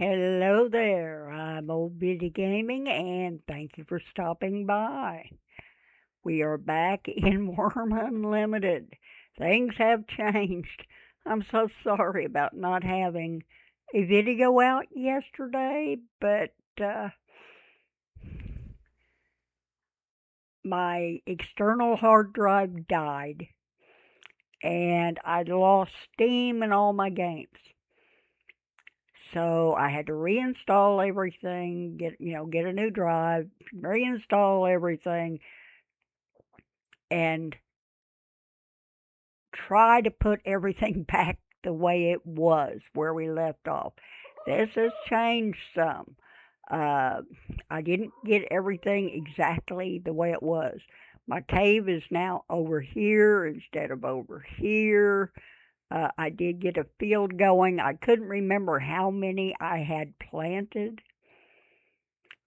Hello there, I'm Old Bitty Gaming, and thank you for stopping by. We are back in Worm Unlimited. Things have changed. I'm so sorry about not having a video out yesterday, but my external hard drive died, and I lost Steam and all my games. So I had to reinstall everything, get a new drive, reinstall everything, and try to put everything back the way it was where we left off. This has changed some. Uh, I didn't get everything exactly the way it was. My cave is now over here instead of over here. I did get a field going. I couldn't remember how many I had planted.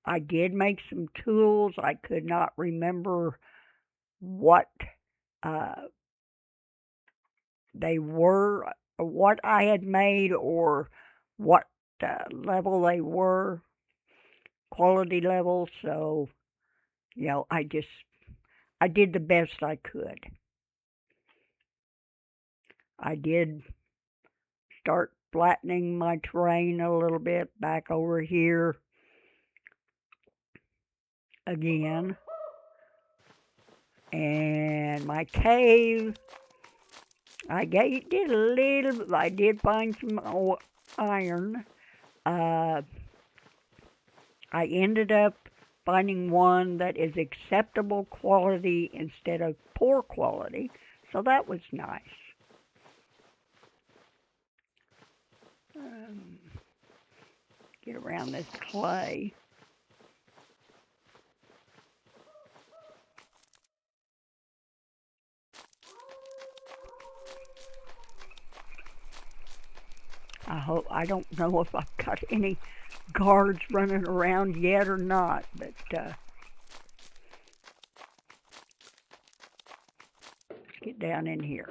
I did make some tools. I could not remember what uh, they were, what I had made, or what level they were, quality level. So, I did the best I could. I did start flattening my terrain a little bit back over here again. And my cave, did a little, I did find some iron. Uh, I ended up finding one that is acceptable quality instead of poor quality, so that was nice. Um, get around this clay. I don't know if I've got any guards running around yet or not, but let's get down in here.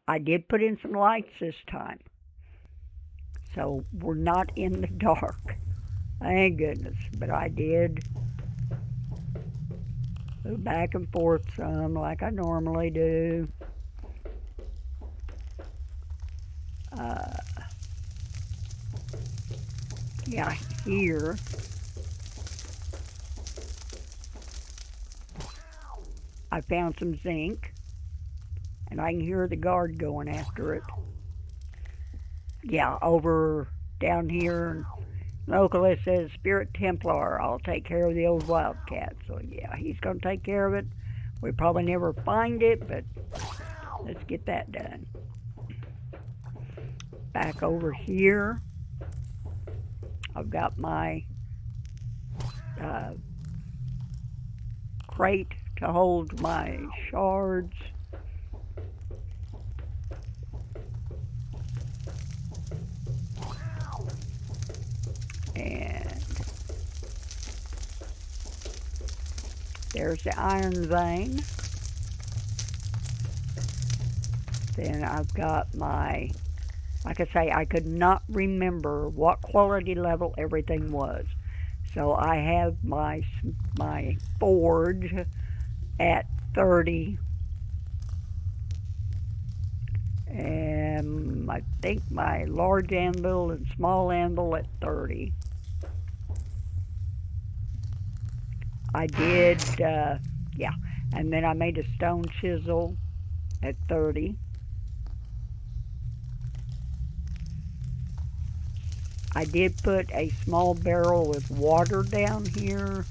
I did put in some lights this time, so we're not in the dark. Thank goodness. But I did move back and forth some like I normally do. Uh, yeah, here I found some zinc, and I can hear the guard going after it. Yeah, over down here, local it says Spirit Templar. I'll take care of the old wildcat. So yeah, he's gonna take care of it. We probably never find it, but let's get that done. Back over here, I've got my uh, crate to hold my shards. And there's the iron vein. Then I've got my, like I say, I could not remember what quality level everything was. So I have my forge at 30, and I think my large anvil and small anvil at 30. I did, yeah, and then I made a stone chisel at 30. I did put a small barrel with water down here,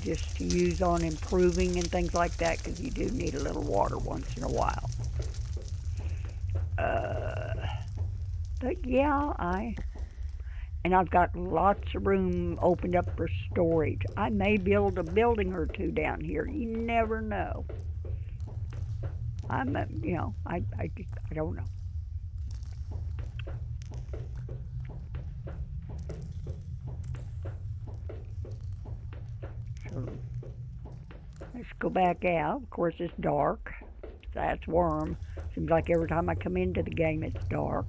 just to use on improving and things like that, because you do need a little water once in a while. But yeah, and I've got lots of room opened up for storage. I may build a building or two down here. You never know. I don't know. So let's go back out. Of course, it's dark. That's Wurm. Seems like every time I come into the game, it's dark.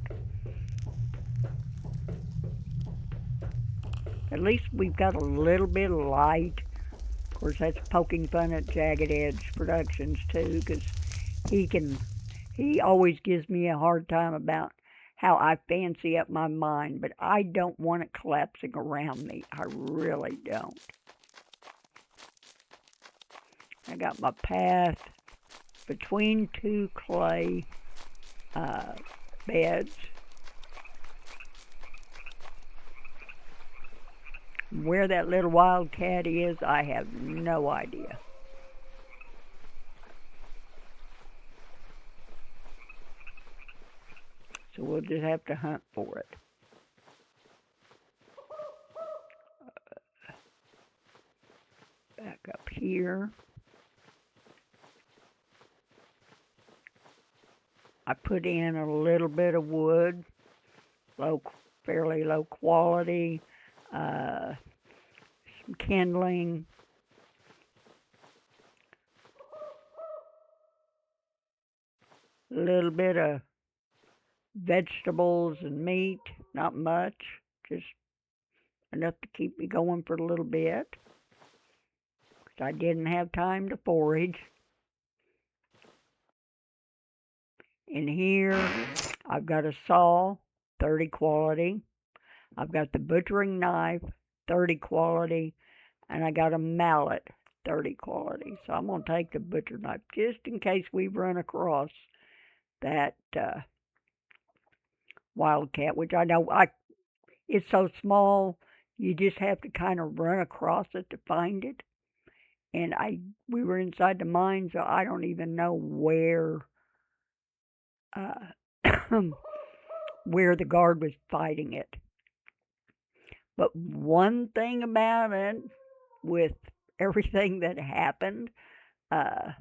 At least we've got a little bit of light. Of course, that's poking fun at Jagged Edge Productions too, because he can. He always gives me a hard time about how I fancy up my mind, but I don't want it collapsing around me. I really don't. I got my path between two clay uh, beds. Where that little wildcat is, I have no idea. So we'll just have to hunt for it. Back up here. I put in a little bit of wood, low, fairly low quality, some kindling, a little bit of vegetables and meat, not much, just enough to keep me going for a little bit. 'Cause I didn't have time to forage. In here, I've got a saw, 30 quality. I've got the butchering knife, 30 quality, and I got a mallet, 30 quality. So I'm going to take the butcher knife just in case we run across that wildcat, which I know it's so small, you just have to kind of run across it to find it. And we were inside the mine, so I don't even know uh, where the guard was fighting it. But one thing about it, with everything that happened, uh,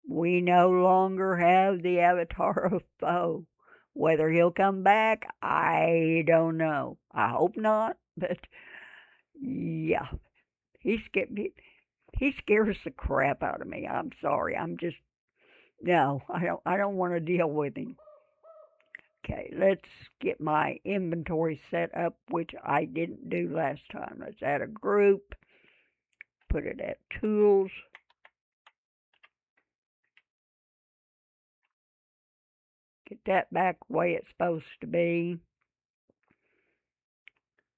we no longer have the avatar of foe. Whether he'll come back, I don't know. I hope not, but yeah, he scared me. He scares the crap out of me. I'm sorry. I'm just no. I don't want to deal with him. Okay, let's get my inventory set up, which I didn't do last time. Let's add a group. Put it at tools. Get that back the way it's supposed to be.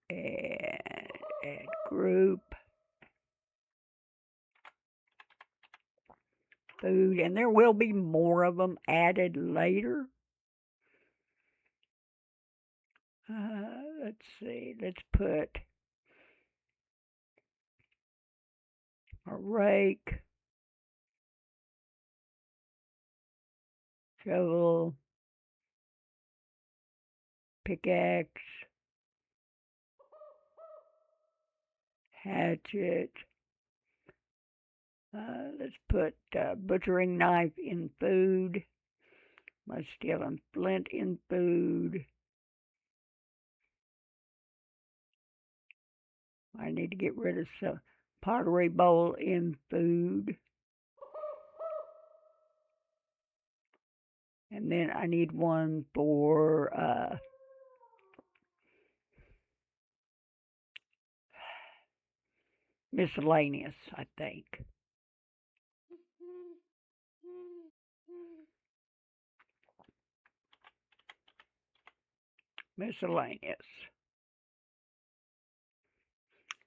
And add group. Food. And there will be more of them added later. Let's see. Let's put a rake, shovel, pickaxe, hatchet. Let's put butchering knife in food. My steel and flint in food. I need to get rid of some pottery bowl in food. And then I need one for miscellaneous, I think. Miscellaneous.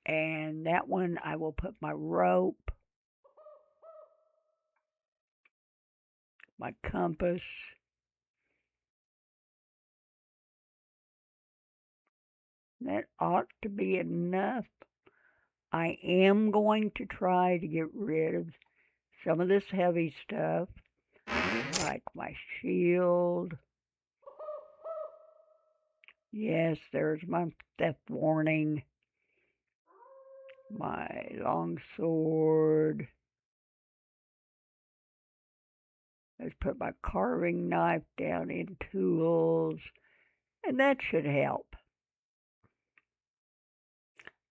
And that one I will put my rope, my compass. That ought to be enough. I am going to try to get rid of some of this heavy stuff, like my shield. Yes, there's my theft warning. My long sword. Let's put my carving knife down in tools, and that should help.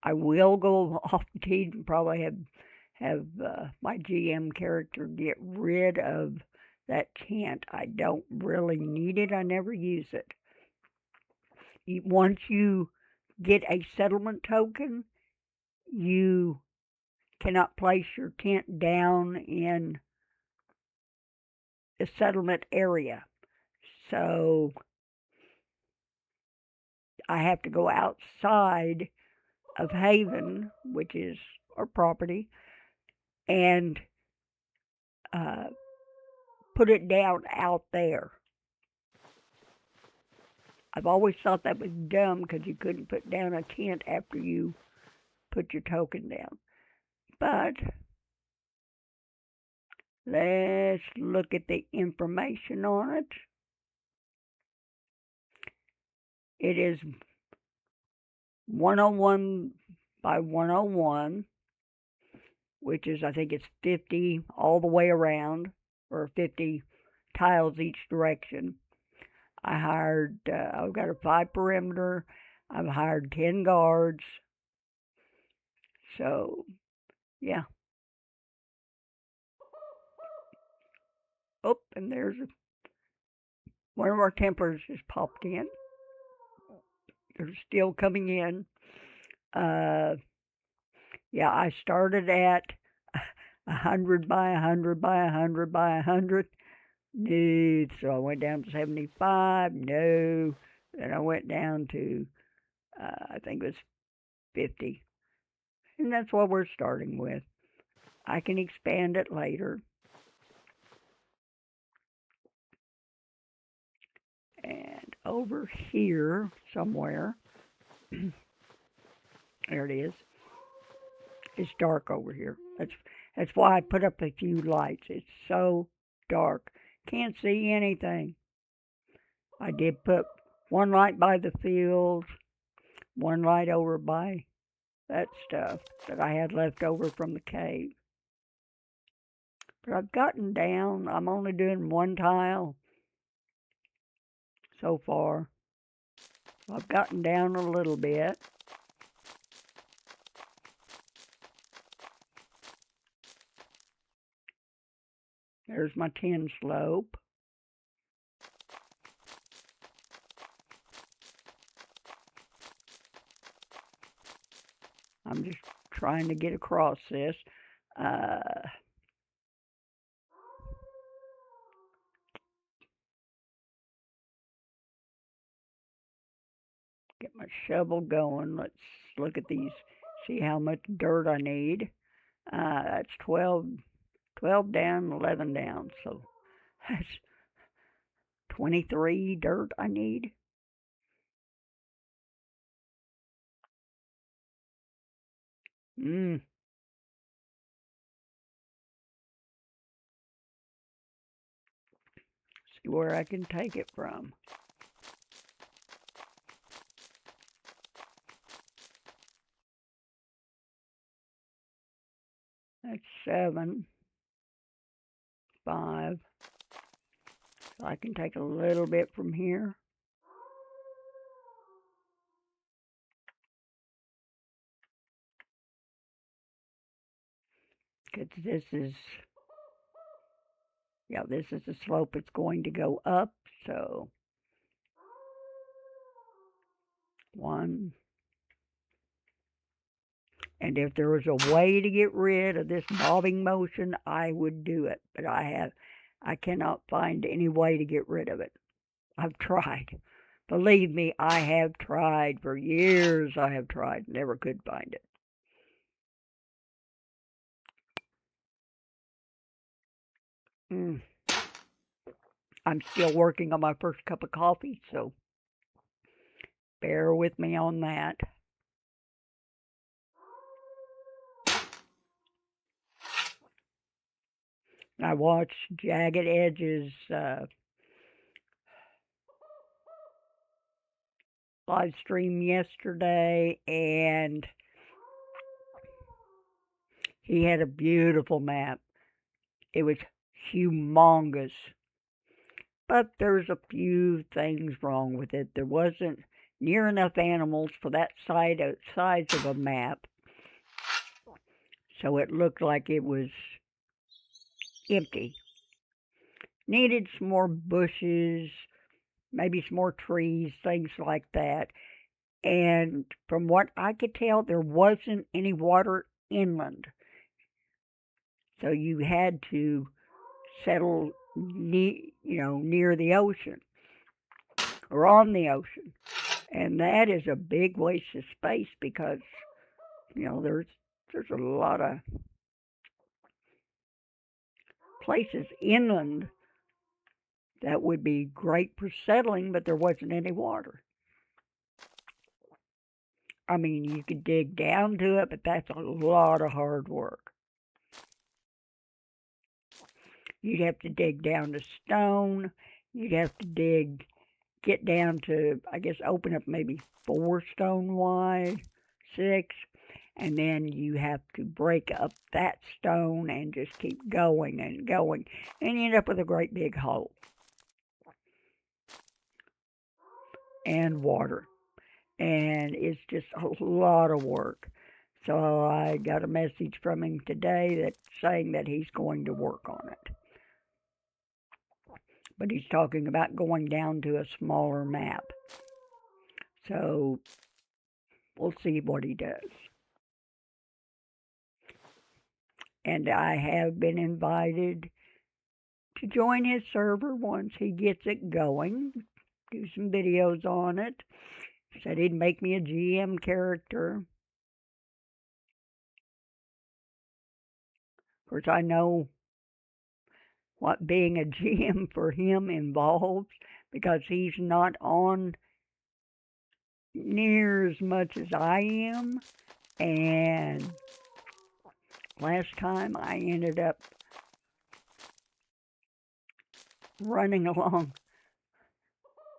I will go off the team and probably have my GM character get rid of that chant. I don't really need it. I never use it. Once you get a settlement token, you cannot place your tent down in the settlement area. So I have to go outside of Haven, which is our property, and uh, put it down out there. I've always thought that was dumb because you couldn't put down a tent after you put your token down. But let's look at the information on it. It is 101 by 101, which is, I think it's 50 all the way around, or 50 tiles each direction. I've got a 5 perimeter. I've hired 10 guards. So, yeah. Oh, and there's one of our Templars just popped in. They're still coming in. Yeah, I started at 100 by 100 by 100 by 100. No, so I went down to 75. No, then I went down to I think it was 50, and that's what we're starting with. I can expand it later. And over here somewhere, there it is. It's dark over here. That's why I put up a few lights. It's so dark, can't see anything. I did put one light by the fields, one light over by that stuff that I had left over from the cave. But I've gotten down. I'm only doing one tile so far. I've gotten down a little bit. There's my 10 slope. I'm just trying to get across this. Get my shovel going. Let's look at these, see how much dirt I need. That's 12 down, 11 down. So that's 23 dirt I need. See where I can take it from. That's 7, 5. So I can take a little bit from here. Because this is the slope it's going to go up. So 1. And if there was a way to get rid of this bobbing motion, I would do it. But I cannot find any way to get rid of it. I've tried. Believe me, I have tried for years. I have tried, never could find it. I'm still working on my first cup of coffee, so bear with me on that. I watched Jagged Edge's live stream yesterday, and he had a beautiful map. It was humongous, but there's a few things wrong with it. There wasn't near enough animals for that size of a map, so it looked like it was empty. Needed some more bushes, maybe some more trees, things like that. And from what I could tell, there wasn't any water inland. So you had to settle near the ocean or on the ocean. And that is a big waste of space because, there's a lot of places inland that would be great for settling, but there wasn't any water. I mean, you could dig down to it, but that's a lot of hard work. You'd have to dig down to stone. You'd have to get down to, I guess, open up maybe 4 stone wide, 6, and then you have to break up that stone and just keep going and going, and you end up with a great big hole and water. And it's just a lot of work. So I got a message from him today that's saying that he's going to work on it. But he's talking about going down to a smaller map. So we'll see what he does. And I have been invited to join his server once he gets it going, do some videos on it. Said he'd make me a GM character. Of course, I know what being a GM for him involves because he's not on near as much as I am. And last time I ended up running along,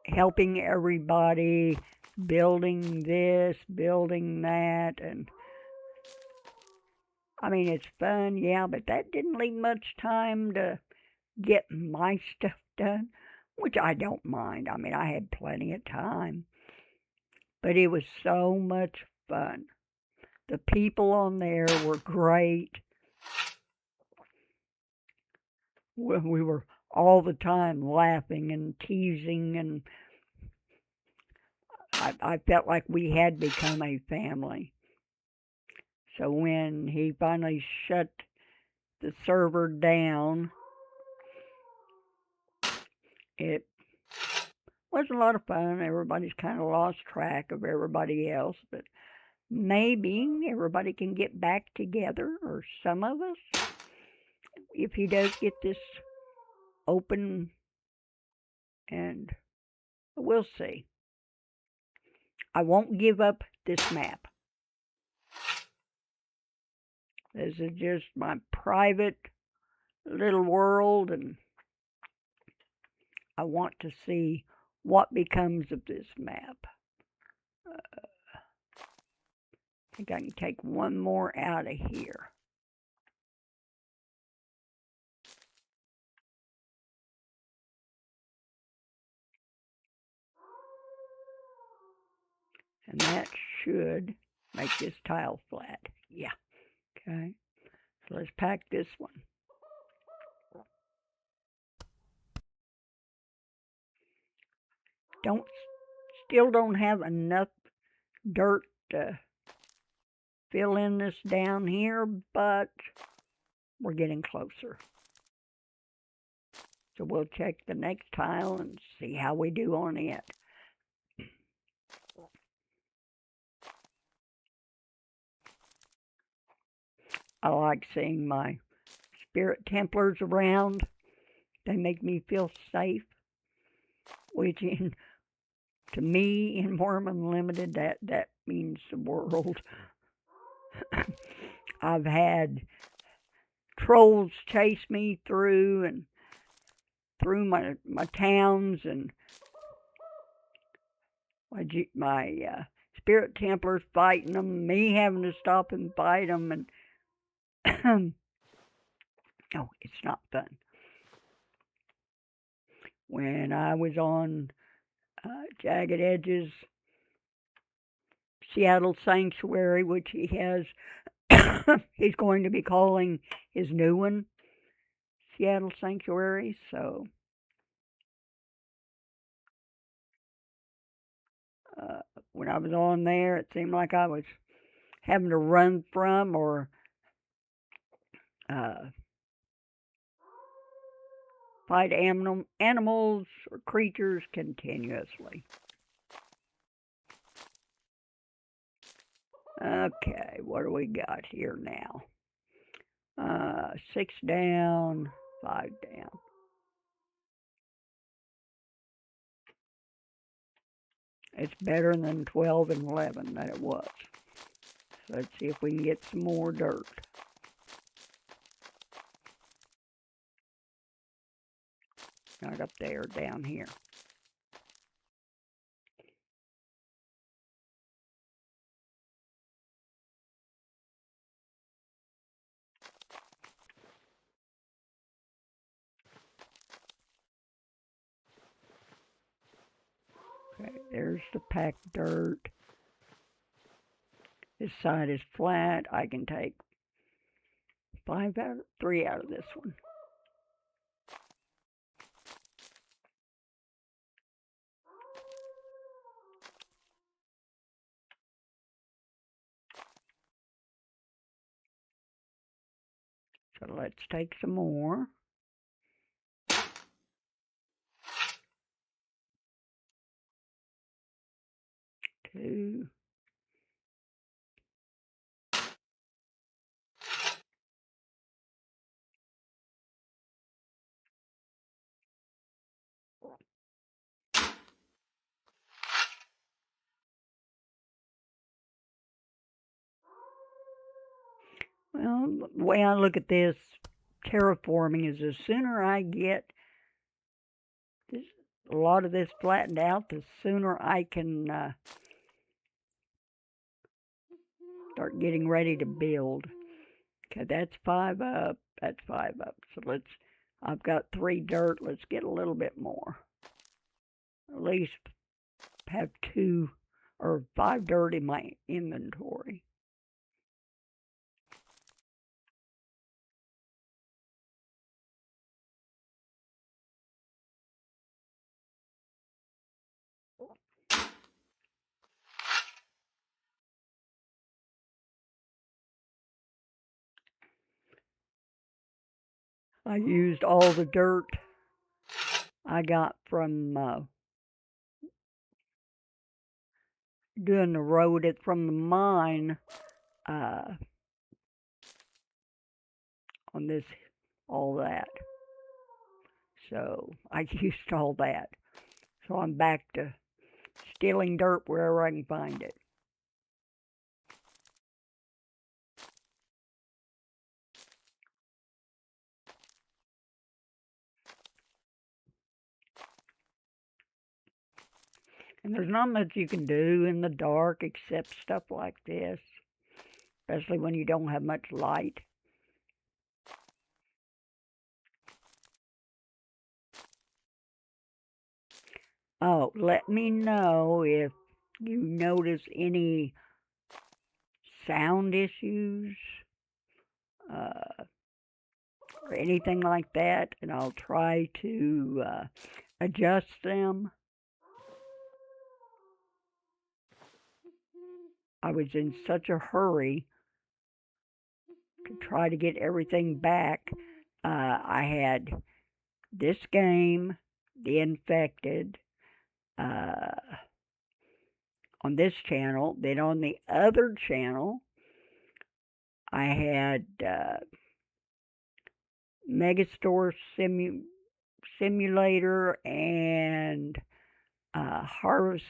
helping everybody, building this, building that, and I mean, it's fun, yeah, but that didn't leave much time to get my stuff done, which I don't mind. I mean, I had plenty of time, but it was so much fun. The people on there were great. We were all the time laughing and teasing, and I felt like we had become a family. So when he finally shut the server down, it was a lot of fun. Everybody's kind of lost track of everybody else, but maybe everybody can get back together, or some of us, if he does get this open, and we'll see. I won't give up this map. This is just my private little world, and I want to see what becomes of this map. I think I can take one more out of here. And that should make this tile flat. Yeah. Okay. So let's pack this one. Still don't have enough dirt to fill in this down here, but we're getting closer. So we'll check the next tile and see how we do on it. I like seeing my spirit Templars around. They make me feel safe, which to me in Wurm Unlimited, that means the world. I've had trolls chase me through my towns, and my spirit Templars fighting them, me having to stop and fight them, and oh, it's not fun. When I was on Jagged Edges Seattle Sanctuary, which he has, he's going to be calling his new one Seattle Sanctuary. So when I was on there, it seemed like I was having to run from or uh, fight animals or creatures continuously. Okay, what do we got here now? 6 down, 5 down. It's better than 12 and 11 that it was. So let's see if we can get some more dirt. Not up there, down here. Okay, there's the packed dirt. This side is flat. I can take 3 out of this one. So let's take some more. 2. Well, the way I look at this terraforming is the sooner I get this, a lot of this flattened out, the sooner I can start getting ready to build. Okay, that's 5 up. That's 5 up. So I've got 3 dirt. Let's get a little bit more. At least have 2 or 5 dirt in my inventory. I used all the dirt I got from doing the road from the mine on this, all that. So I used all that. So I'm back to stealing dirt wherever I can find it. And there's not much you can do in the dark except stuff like this, especially when you don't have much light. Oh, let me know if you notice any sound issues or anything like that, and I'll try to adjust them. I was in such a hurry to try to get everything back. I had this game, The Infected, on this channel. Then on the other channel, I had Megastore Simulator and Harvest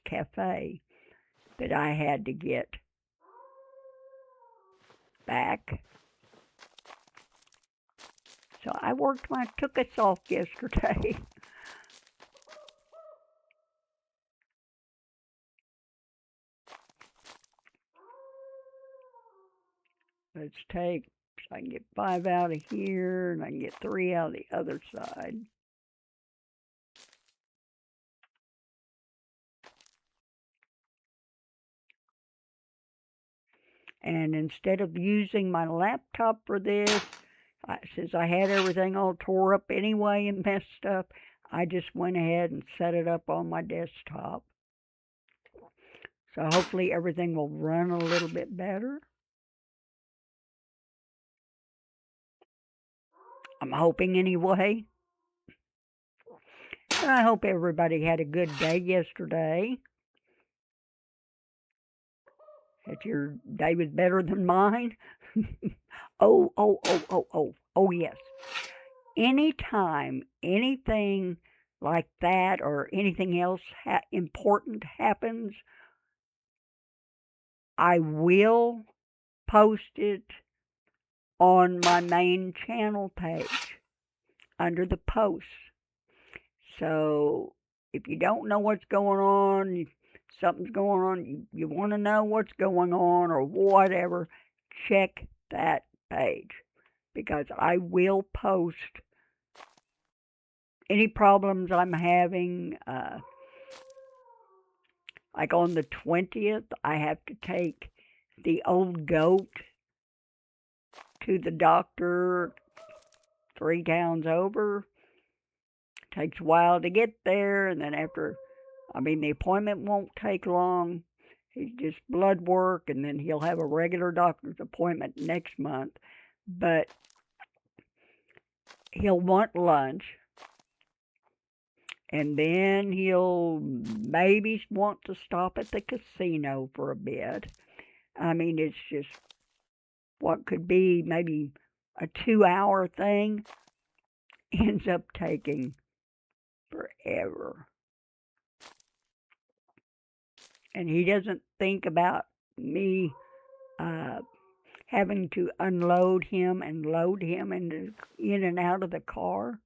Cafe that I had to get back. So I worked my tuchus off yesterday. Let's take, so I can get 5 out of here, and I can get 3 out of the other side. And instead of using my laptop for this, since I had everything all tore up anyway and messed up, I just went ahead and set it up on my desktop. So hopefully everything will run a little bit better. I'm hoping anyway. And I hope everybody had a good day yesterday. That your day was better than mine. Oh, yes. Anytime anything like that or anything else important happens, I will post it on my main channel page under the posts. So if you don't know what's going on, something's going on, you want to know what's going on or whatever, check that page because I will post any problems I'm having. Like on the 20th, I have to take the old goat to the doctor 3 towns over. Takes a while to get there, and then the appointment won't take long. He's just blood work, and then he'll have a regular doctor's appointment next month. But he'll want lunch, and then he'll maybe want to stop at the casino for a bit. It's just what could be maybe a 2 hour thing ends up taking forever. And he doesn't think about me uh, having to unload him and load him in and out of the car.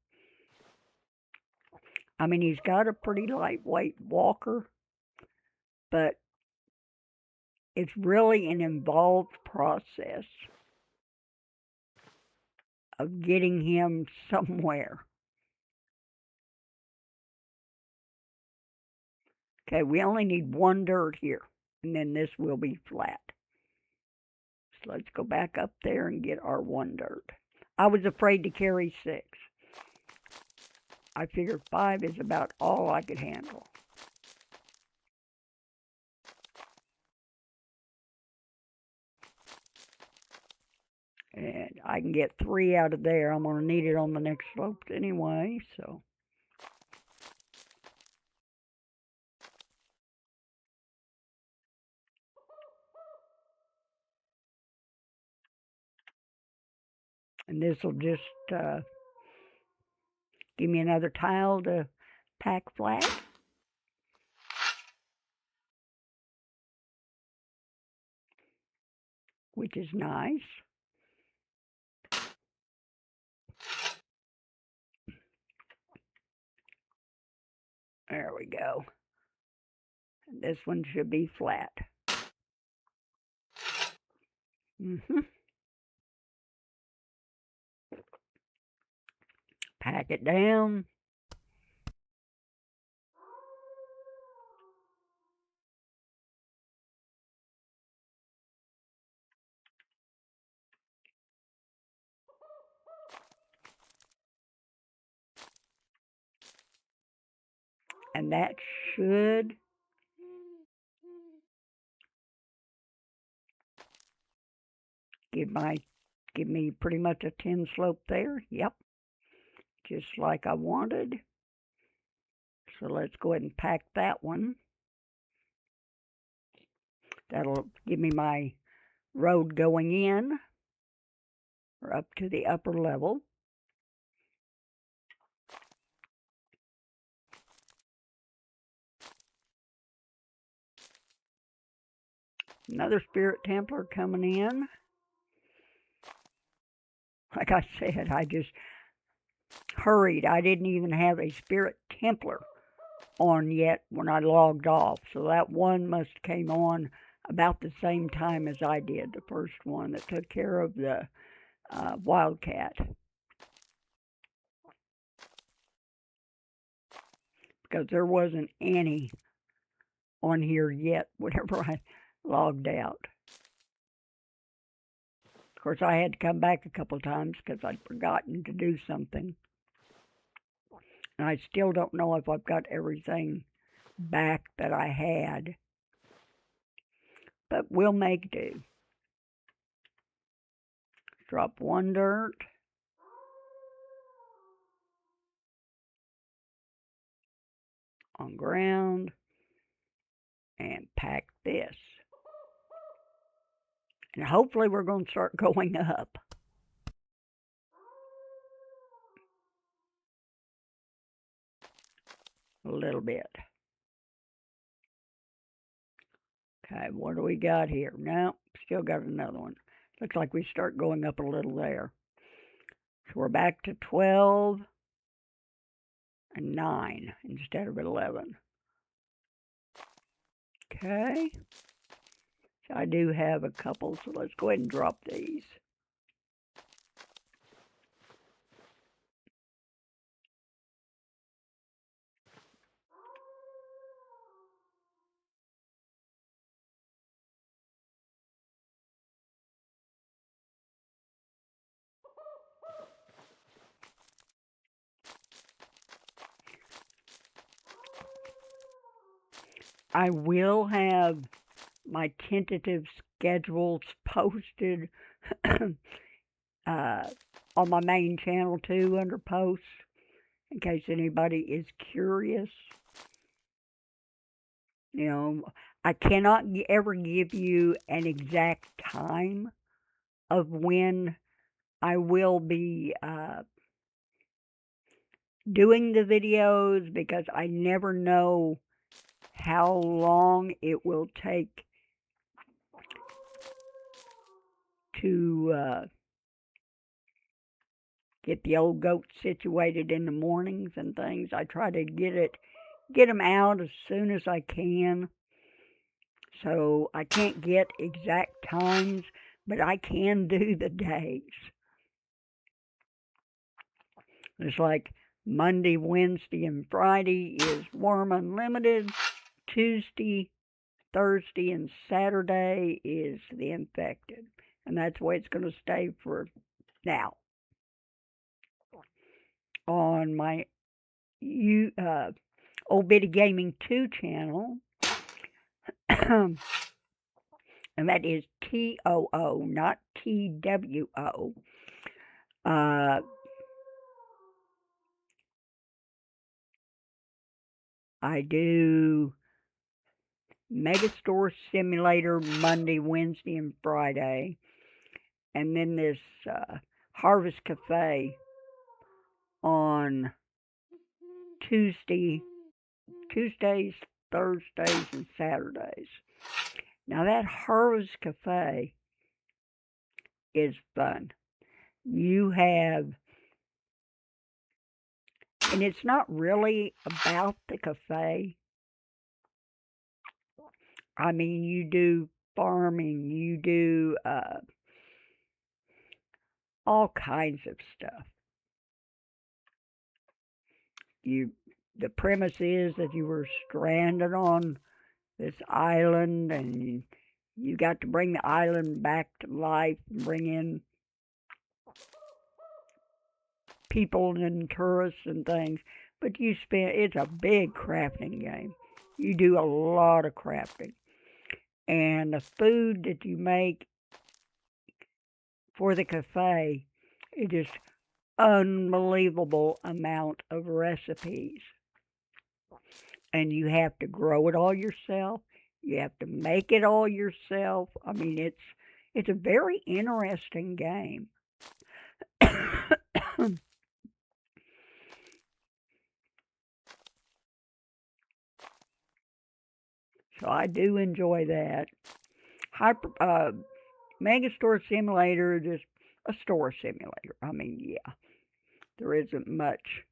He's got a pretty lightweight walker, but it's really an involved process of getting him somewhere. Okay, we only need one dirt here, and then this will be flat. So let's go back up there and get our one dirt. I was afraid to carry 6. I figured 5 is about all I could handle. And I can get 3 out of there. I'm going to need it on the next slope anyway, so. And this will just give me another tile to pack flat. Which is nice. There we go. And this one should be flat. Pack it down. And that should give me pretty much a 10 slope there. Yep. Just like I wanted. So let's go ahead and pack that one. That'll give me my road going in or up to the upper level. Another Spirit Templar coming in. Like I said, I just hurried. I didn't even have a Spirit Templar on yet when I logged off. So that one must have came on about the same time as I did, the first one that took care of the wildcat. Because there wasn't any on here yet whenever I logged out. Of course, I had to come back a couple times because I'd forgotten to do something. And I still don't know if I've got everything back that I had but we'll make do. Drop one dirt. On ground. And pack this. And hopefully we're going to start going up. A little bit. Okay, what do we got here? No, still got another one. Looks like we start going up a little there. So we're back to 12 and 9 instead of 11. Okay. So I do have a couple, so let's go ahead and drop these. I will have my tentative schedules posted on my main channel too, under posts, in case anybody is curious. You know, I cannot ever give you an exact time of when I will be doing the videos, because I never know how long it will take to get the old goats situated in the mornings and things. I try to get them out as soon as I can. So I can't get exact times, but I can do the days. It's like Monday, Wednesday, and Friday is Wurm Unlimited. Tuesday, Thursday, and Saturday is the infected. And that's the way it's going to stay for now. On my Old Bitty Gaming 2 channel, and that is TOO, not TWO. I do Megastore Simulator Monday, Wednesday, and Friday, and then this Harvest Cafe on Tuesdays, Thursdays, and Saturdays. Now that Harvest Cafe is fun. You have, and it's not really about the cafe. I mean, you do farming, you do all kinds of stuff. The premise is that you were stranded on this island, and you got to bring the island back to life and bring in people and tourists and things. But it's a big crafting game. You do a lot of crafting. And the food that you make for the cafe is just unbelievable amount of recipes. And you have to grow it all yourself. You have to make it all yourself. I mean, it's a very interesting game. So I do enjoy that. Megastore Simulator is just a store simulator. I mean, yeah, there isn't much.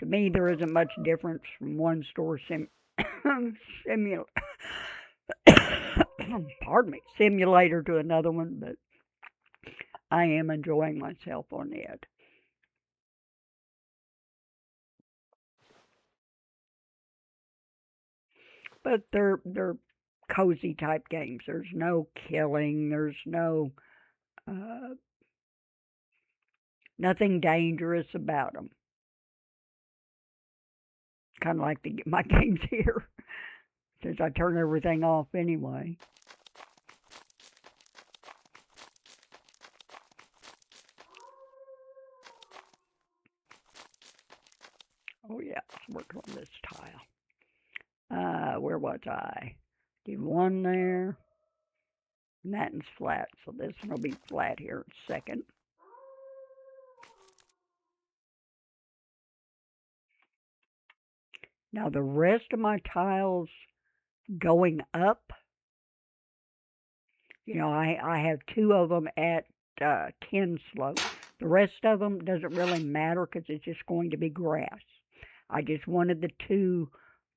To me, there isn't much difference from one store simulator. Pardon me, simulator to another one, but I am enjoying myself on it. But they're cozy type games. There's no killing. There's no nothing dangerous about them. Kind of like my games here. since I turn everything off anyway. Oh yeah, let's work on this tile. Where was I? Did one there. And that one's flat, so this one will be flat here in a second. Now the rest of my tiles going up, I have two of them at 10 slope. The rest of them doesn't really matter because it's just going to be grass. I just wanted the two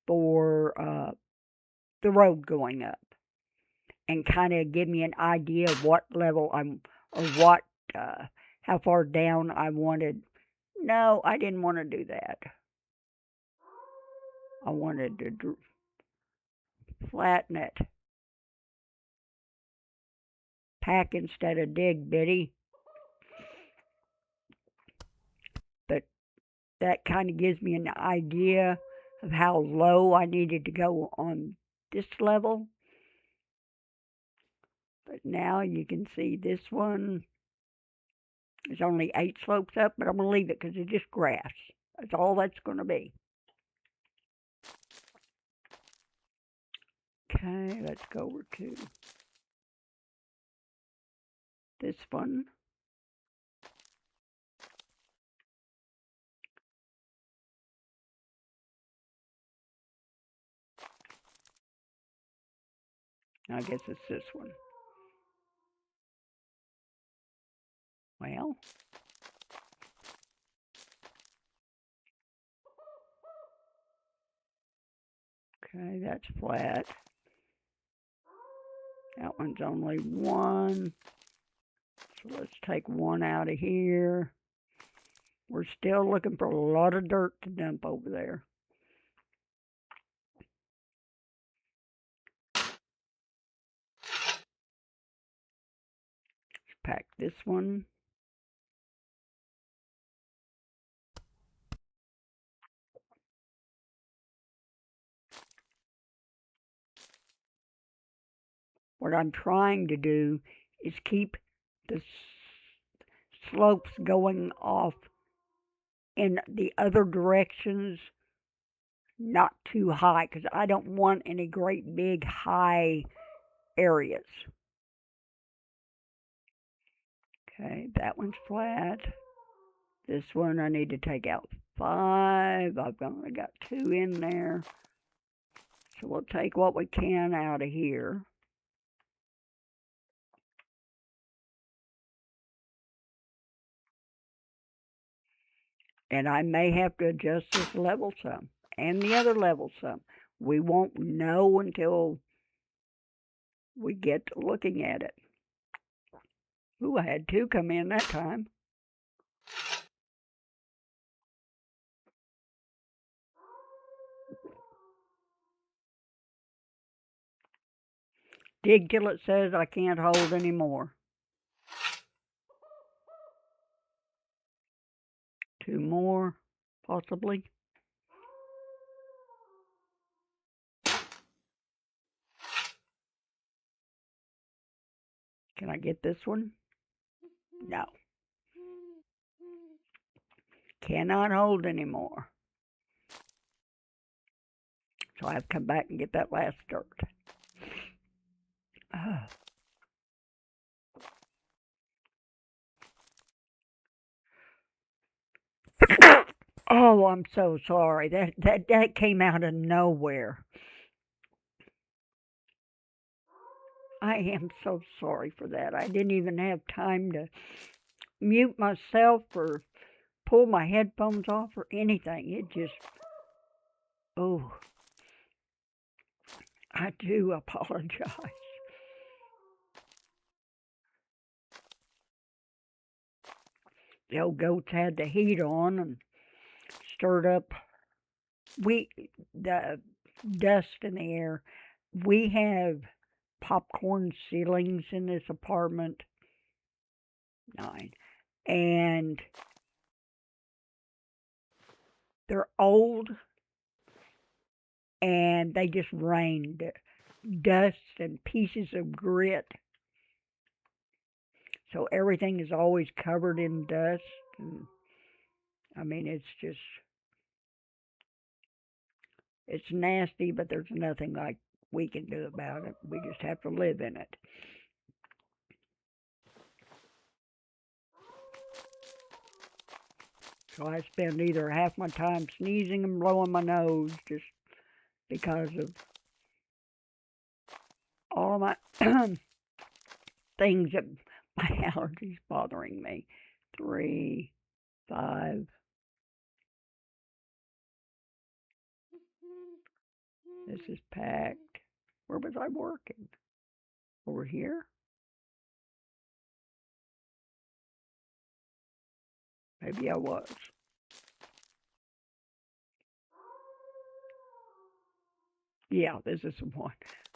for the road going up and kind of give me an idea of what level or what, how far down I wanted. No, I didn't want to do that. I wanted to flatten it. Pack instead of dig, Biddy. But that kind of gives me an idea of how low I needed to go on this level. But now you can see this one is only 8 slopes up, but I'm going to leave it because it's just grass. That's all that's going to be. Okay, let's go over to this one. I guess it's this one. Well, okay, that's flat. That one's only 1. So let's take 1 out of here. We're still looking for a lot of dirt to dump over there. Let's pack this one. What I'm trying to do is keep the slopes going off in the other directions, not too high, because I don't want any great big high areas. Okay, that one's flat. This one I need to take out 5. I've only got 2 in there. So we'll take what we can out of here. And I may have to adjust this level some and the other level some. We won't know until we get to looking at it. Ooh, I had 2 come in that time. Dig till it says I can't hold anymore. 2 more, possibly. Can I get this one? No. Cannot hold anymore. So I have to come back and get that last dirt. Oh, I'm so sorry. That came out of nowhere. I am so sorry for that. I didn't even have time to mute myself or pull my headphones off or anything. It just, oh, I do apologize. The old goats had the heat on and stirred up the dust in the air. We have popcorn ceilings in this apartment. 9. And they're old and they just rained dust and pieces of grit. So everything is always covered in dust. And, I mean, it's nasty, but there's nothing like we can do about it. We just have to live in it. So I spend either half my time sneezing and blowing my nose just because of all of my things that my allergies bothering me. 3, 5. This is packed. Where was I working? Over here? Maybe I was. Yeah, this is the one.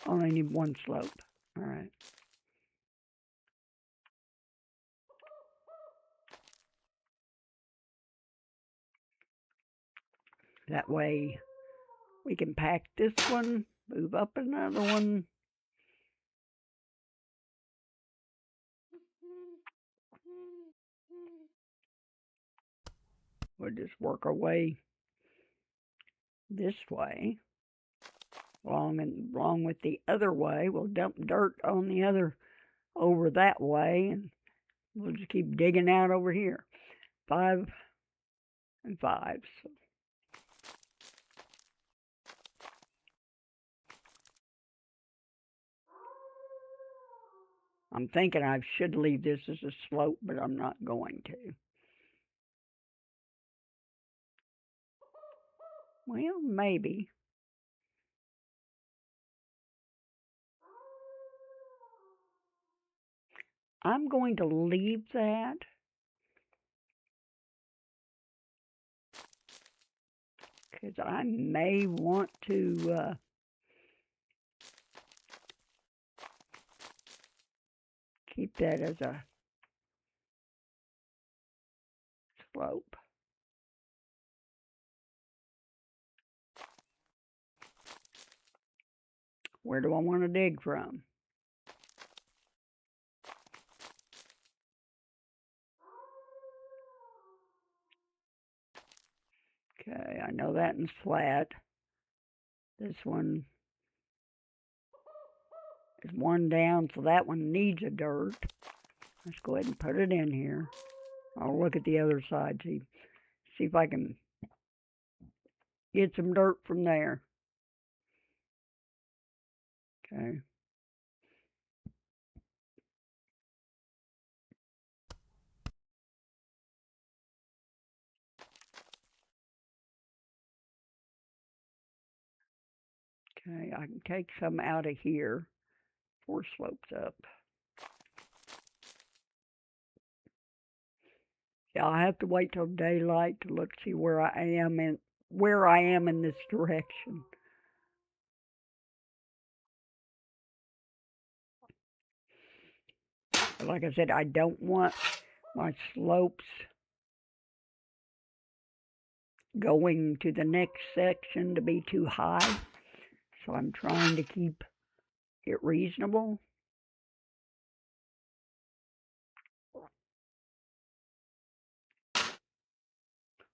Only need one slope. All right. That way we can pack this one, move up another one. We'll just work our way this way, along with the other way. We'll dump dirt on the other over that way, and we'll just keep digging out over here. 5 and 5. So I'm thinking I should leave this as a slope, but I'm not going to. Well, maybe. I'm going to leave that because I may want to keep that as a slope. Where do I want to dig from? Okay, I know that one's flat. This one is one down, so that one needs a dirt. Let's go ahead and put it in here. I'll look at the other side, see if I can get some dirt from there. Okay. Okay, I can take some out of here. 4 slopes up. Yeah, I have to wait till daylight to look see where I am in this direction. But like I said, I don't want my slopes going to the next section to be too high. So I'm trying to keep it reasonable.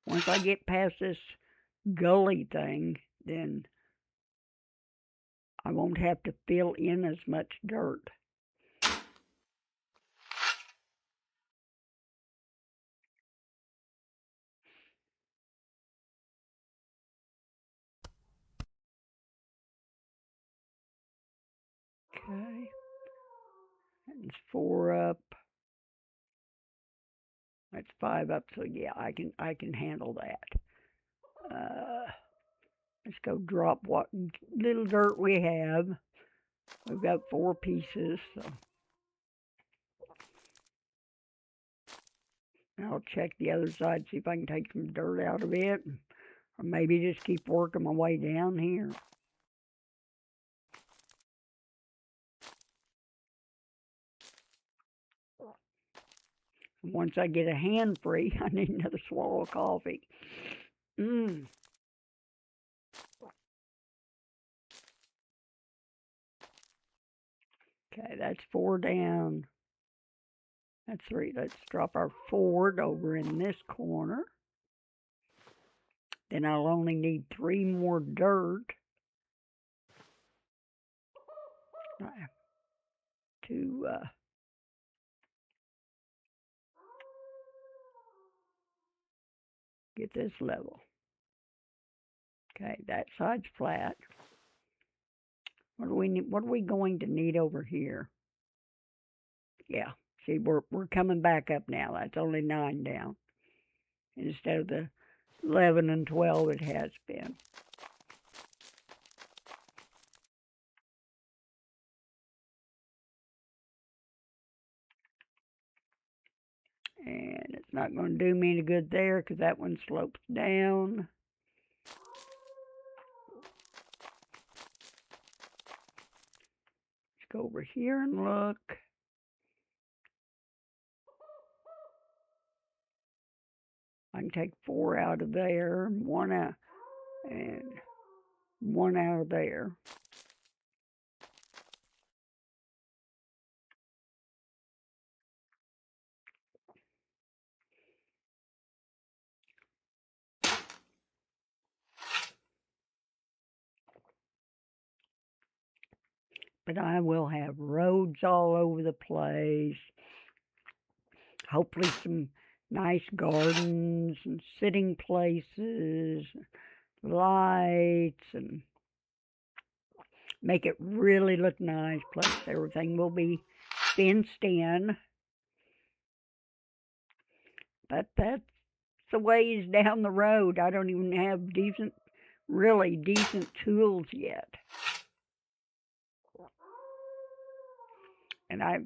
Once I get past this gully thing, then I won't have to fill in as much dirt. Okay. That's 4 up. That's 5 up, so yeah, I can handle that. Let's go drop what little dirt we have. We've got 4 pieces, so I'll check the other side, see if I can take some dirt out of it, or maybe just keep working my way down here. Once I get a hand free, I need another swallow of coffee. Okay, that's 4 down. That's 3. Let's drop our 4 over in this corner. Then I'll only need 3 more dirt to get this level. Okay, that side's flat. What do we need? What are we going to need over here? Yeah, see, we're coming back up now. That's only 9 down instead of the 11 and 12 it has been. And it's not going to do me any good there because that one slopes down. Let's go over here and look. I can take 4 out of there, 1 out, and 1 out of there. But I will have roads all over the place. Hopefully some nice gardens and sitting places, lights, and make it really look nice. Plus everything will be fenced in. But that's a ways down the road. I don't even have really decent tools yet. And I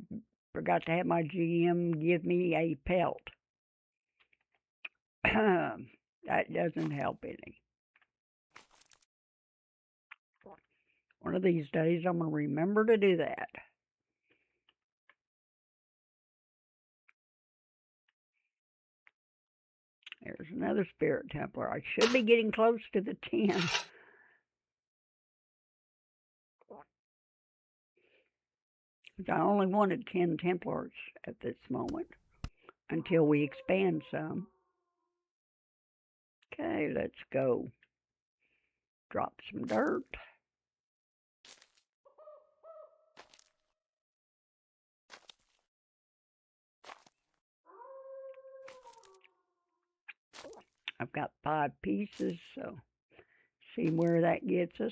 forgot to have my GM give me a pelt. That doesn't help any. One of these days I'm going to remember to do that. There's another Spirit Templar. I should be getting close to the 10. I only wanted 10 Templars at this moment until we expand some. Okay, let's go drop some dirt. I've got 5 pieces, so see where that gets us.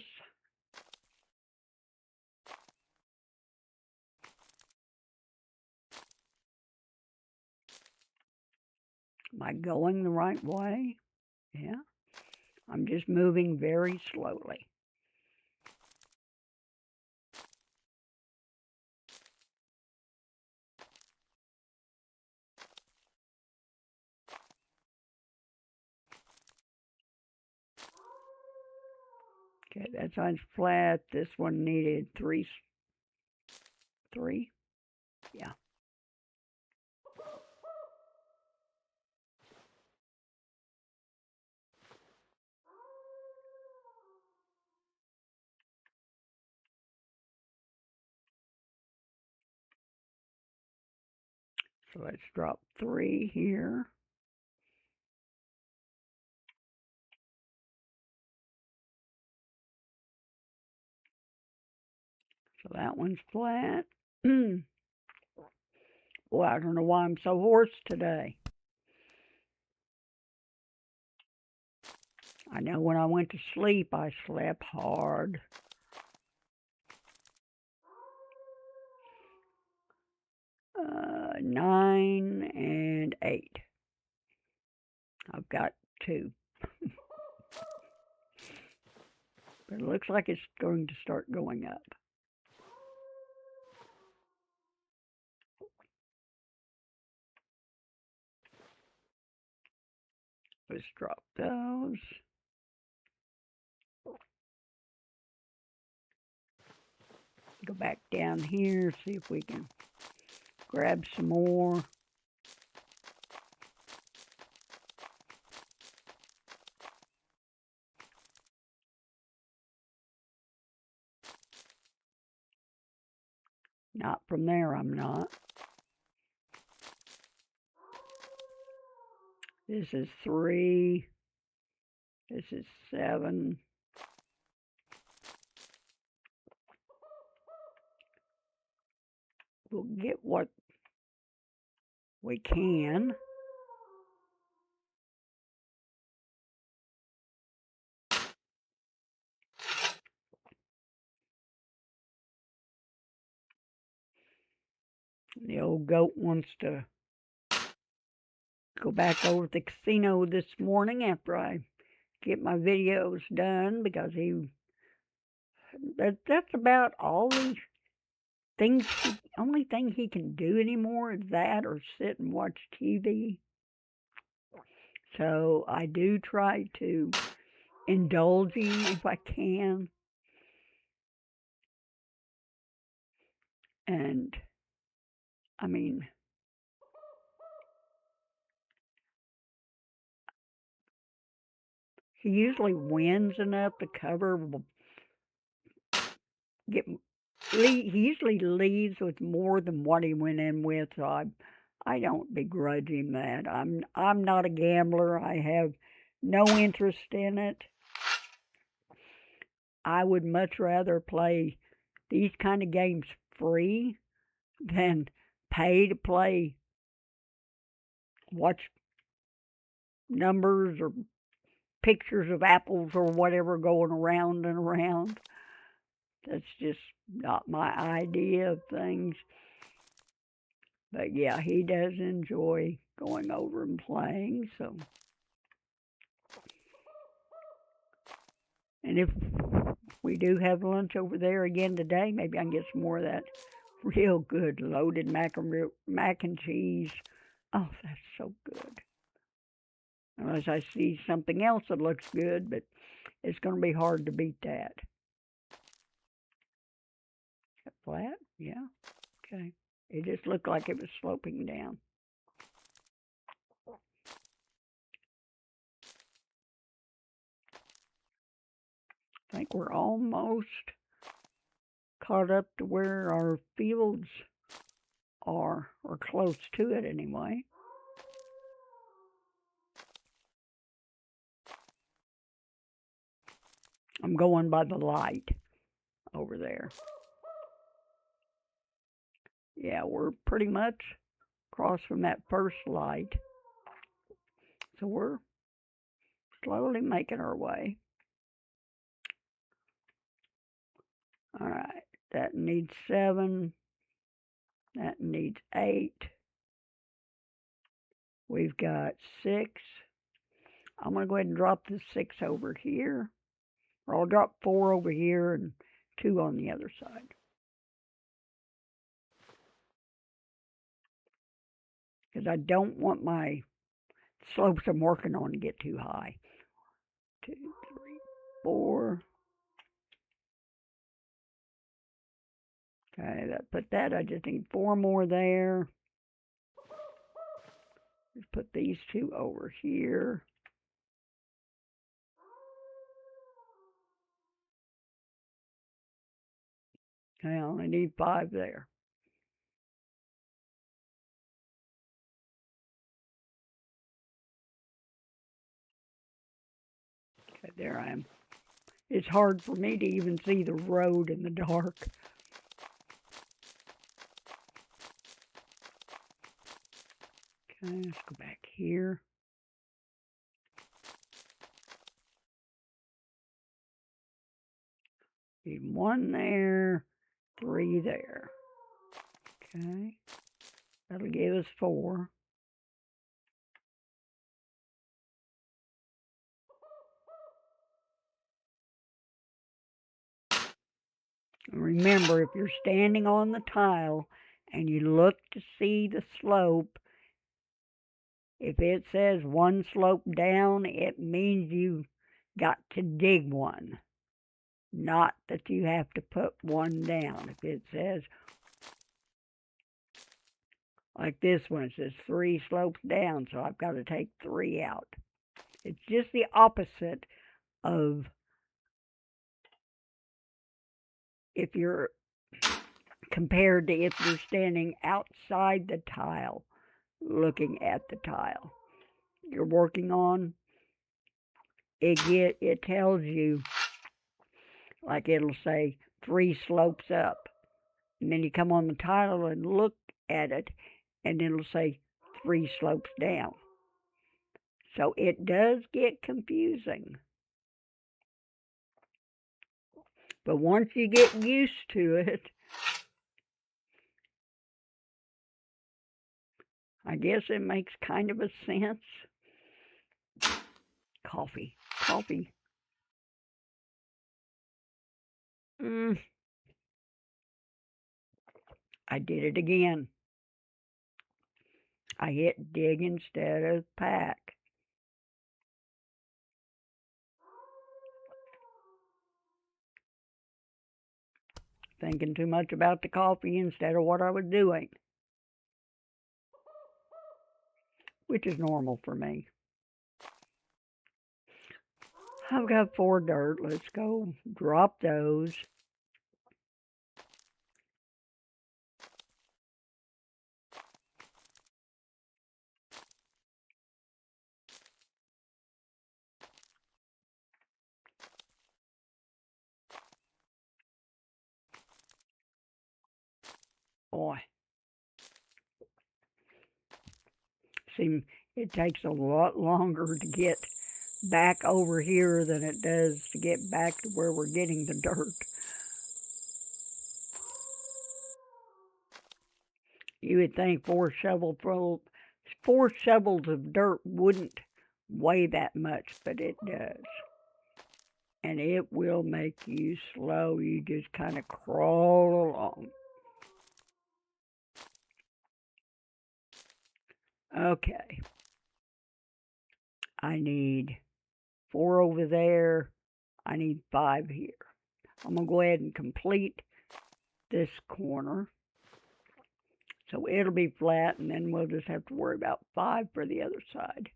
Am I going the right way? Yeah. I'm just moving very slowly. Okay, that side's flat. This one needed 3. Yeah. So let's drop 3 here. So that one's flat. Well, I don't know why I'm so hoarse today. I know when I went to sleep, I slept hard. Uh, 9 and 8. I've got 2. But it looks like it's going to start going up. Let's drop those. Go back down here, see if we can grab some more. Not from there, I'm not. This is 3. This is 7. We'll get what we can. The old goat wants to go back over to the casino this morning after I get my videos done, because that's about all the things, only thing he can do anymore is that, or sit and watch TV. So I do try to indulge him if I can. And I mean, he usually wins enough to cover. He usually leaves with more than what he went in with, so I don't begrudge him that. I'm not a gambler. I have no interest in it. I would much rather play these kind of games free than pay to play, watch numbers or pictures of apples or whatever going around and around. That's just not my idea of things. But yeah, he does enjoy going over and playing, so. And if we do have lunch over there again today, maybe I can get some more of that real good loaded mac and cheese. Oh, that's so good. Unless I see something else that looks good, but it's going to be hard to beat that. Flat? Yeah. Okay. It just looked like it was sloping down. I think we're almost caught up to where our fields are, or close to it anyway. I'm going by the light over there. Yeah, we're pretty much across from that first light. So we're slowly making our way. All right, that needs 7. That needs 8. We've got 6. I'm going to go ahead and drop the 6 over here. Or I'll drop 4 over here and 2 on the other side. Because I don't want my slopes I'm working on to get too high. 2, 3, 4. Okay, I just need 4 more there. Just put these 2 over here. Okay, I only need 5 there. Okay, there I am. It's hard for me to even see the road in the dark. Okay, let's go back here. Need 1 there, 3 there. Okay, that'll give us 4. And remember, if you're standing on the tile and you look to see the slope, if it says 1 slope down, it means you got to dig 1. Not that you have to put 1 down. If it says, like this one, it says 3 slopes down, so I've got to take 3 out. It's just the opposite of if you're compared to if you're standing outside the tile looking at the tile you're working on. It tells you, like it'll say 3 slopes up, and then you come on the tile and look at it, and it'll say 3 slopes down. So it does get confusing. But once you get used to it, I guess it makes kind of a sense. Coffee. I did it again. I hit dig instead of pack. Thinking too much about the coffee instead of what I was doing, which is normal for me. I've got 4 dirt. Let's go drop those. Boy, see, it takes a lot longer to get back over here than it does to get back to where we're getting the dirt. You would think 4 shovels of dirt wouldn't weigh that much, but it does. And it will make you slow. You just kind of crawl along. Okay. I need 4 over there. I need 5 here. I'm going to go ahead and complete this corner. So it'll be flat, and then we'll just have to worry about 5 for the other side.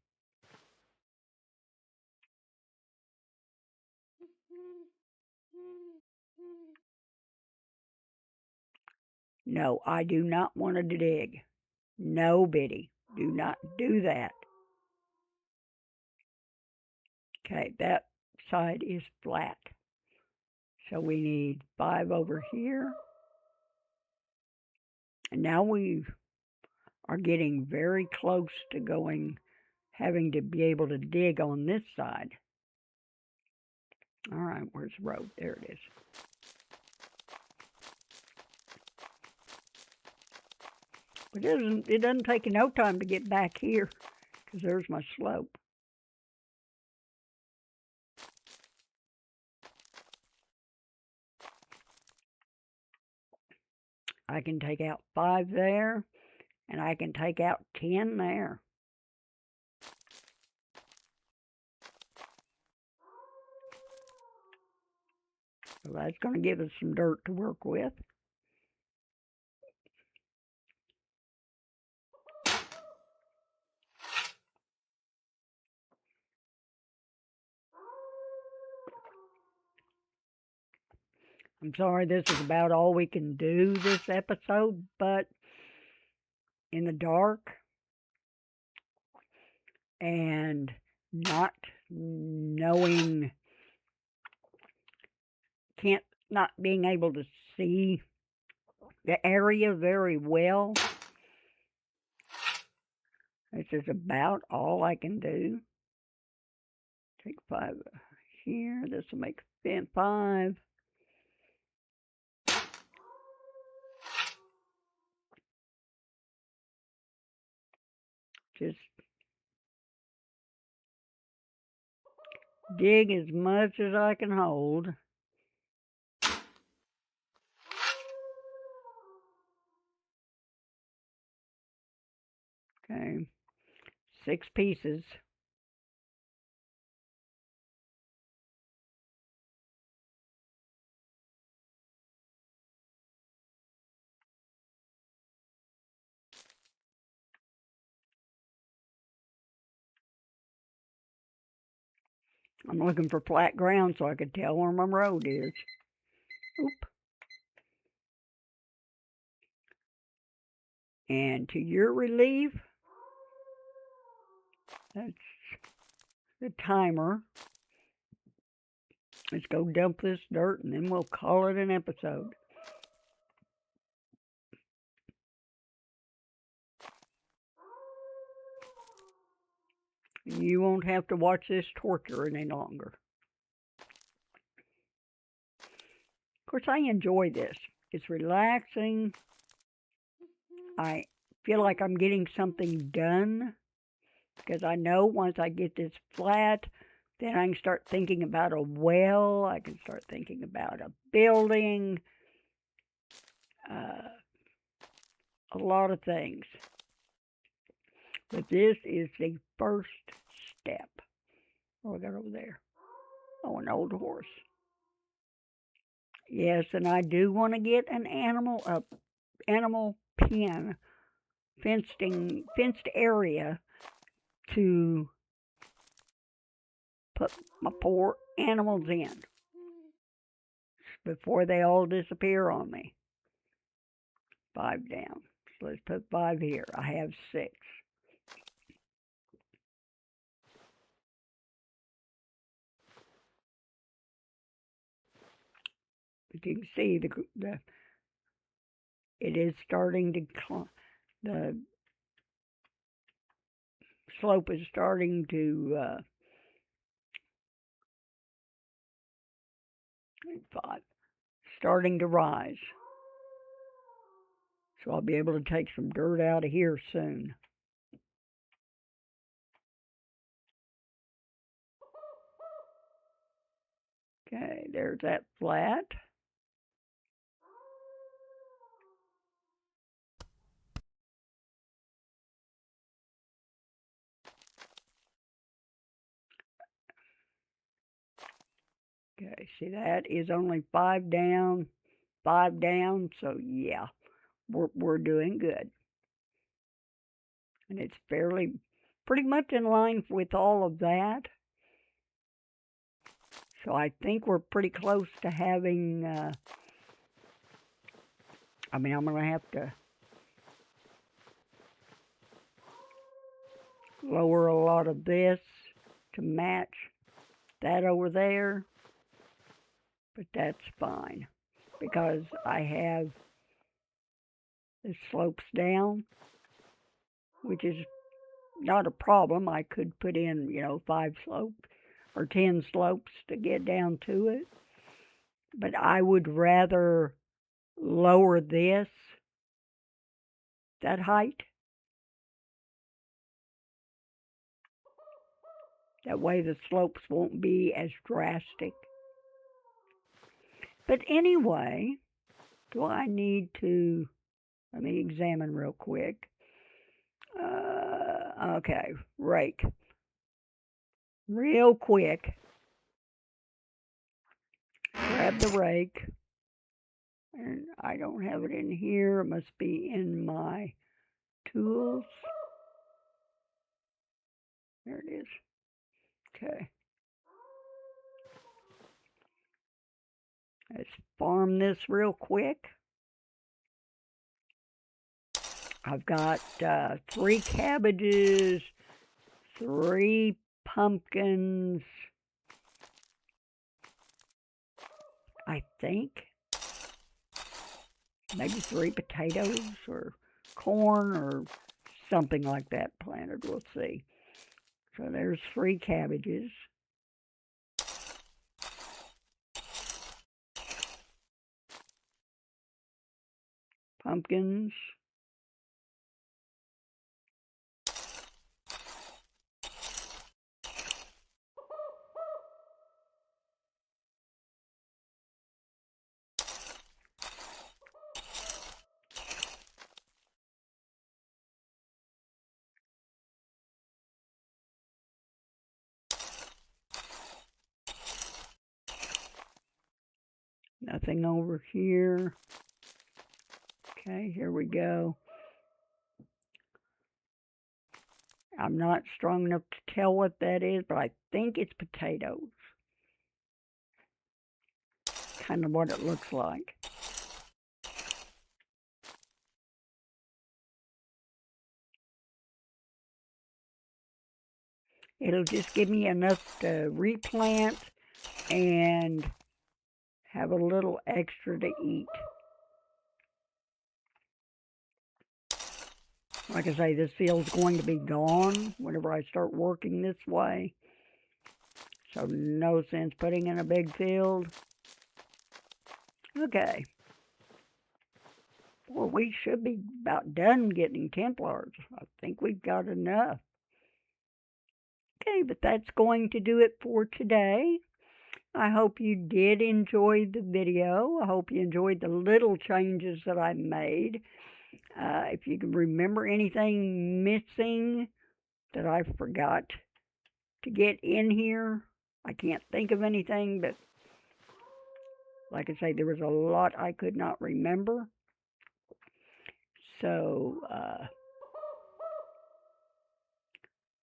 No, I do not want to dig. No, Biddy, do not do that. Okay, that side is flat. So we need 5 over here. And now we are getting very close to having to be able to dig on this side. All right, where's the road? There it is. But it doesn't take no time to get back here, because there's my slope. I can take out 5 there, and I can take out 10 there. So that's going to give us some dirt to work with. I'm sorry this is about all we can do this episode, but in the dark and not knowing, not being able to see the area very well, this is about all I can do. Take 5 here. This will make 5. Just dig as much as I can hold. Okay, 6 pieces. I'm looking for flat ground so I could tell where my road is. Oop. And to your relief, that's the timer. Let's go dump this dirt and then we'll call it an episode. You won't have to watch this torture any longer. Of course, I enjoy this. It's relaxing. I feel like I'm getting something done because I know once I get this flat, then I can start thinking about a well. I can start thinking about a building, a lot of things. But this is the first step. What we got over there? Oh, an old horse. Yes, and I do want to get an animal pen, fenced area to put my poor animals in before they all disappear on me. 5 down. So let's put 5 here. I have 6. But you can see it is starting to climb. The slope is starting to 5, starting to rise. So I'll be able to take some dirt out of here soon. Okay, there's that flat. Okay, see that is only 5 down, so yeah, we're doing good. And it's pretty much in line with all of that. So I think we're pretty close to having, I'm going to have to lower a lot of this to match that over there. But that's fine because I have the slopes down, which is not a problem. I could put in, 5 slopes or 10 slopes to get down to it. But I would rather lower that height. That way the slopes won't be as drastic. But anyway, do I need to, let me examine real quick. Okay, rake. Real quick. Grab the rake. And I don't have it in here. It must be in my tools. There it is. Okay. Let's farm this real quick. I've got 3 cabbages, 3 pumpkins, I think. Maybe 3 potatoes or corn or something like that planted. We'll see. So there's 3 cabbages. Pumpkins. Nothing over here. Okay, here we go. I'm not strong enough to tell what that is, but I think it's potatoes. Kind of what it looks like. It'll just give me enough to replant and have a little extra to eat. Like I say, this field's going to be gone whenever I start working this way. So no sense putting in a big field. Okay. Well, we should be about done getting Templars. I think we've got enough. Okay, but that's going to do it for today. I hope you did enjoy the video. I hope you enjoyed the little changes that I made. If you can remember anything missing that I forgot to get in here, I can't think of anything, but like I say, there was a lot I could not remember. So,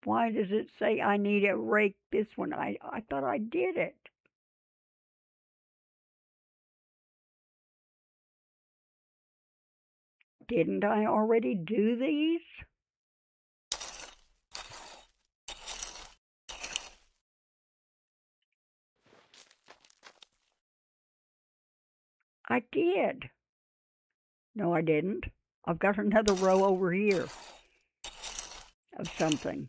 why does it say I need a rake this one? I thought I did it. Didn't I already do these? I did. No, I didn't. I've got another row over here of something.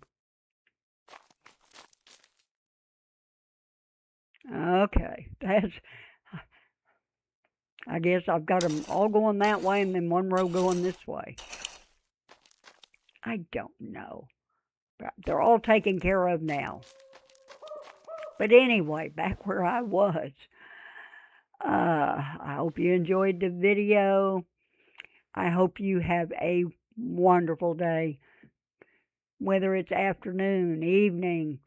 Okay, I guess I've got them all going that way and then one row going this way. I don't know. But they're all taken care of now. But anyway, back where I was. I hope you enjoyed the video. I hope you have a wonderful day. Whether it's afternoon, evening,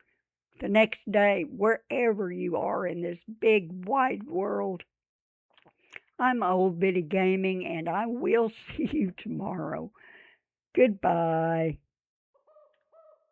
the next day, wherever you are in this big wide world. I'm Old Bitty Gaming, and I will see you tomorrow. Goodbye.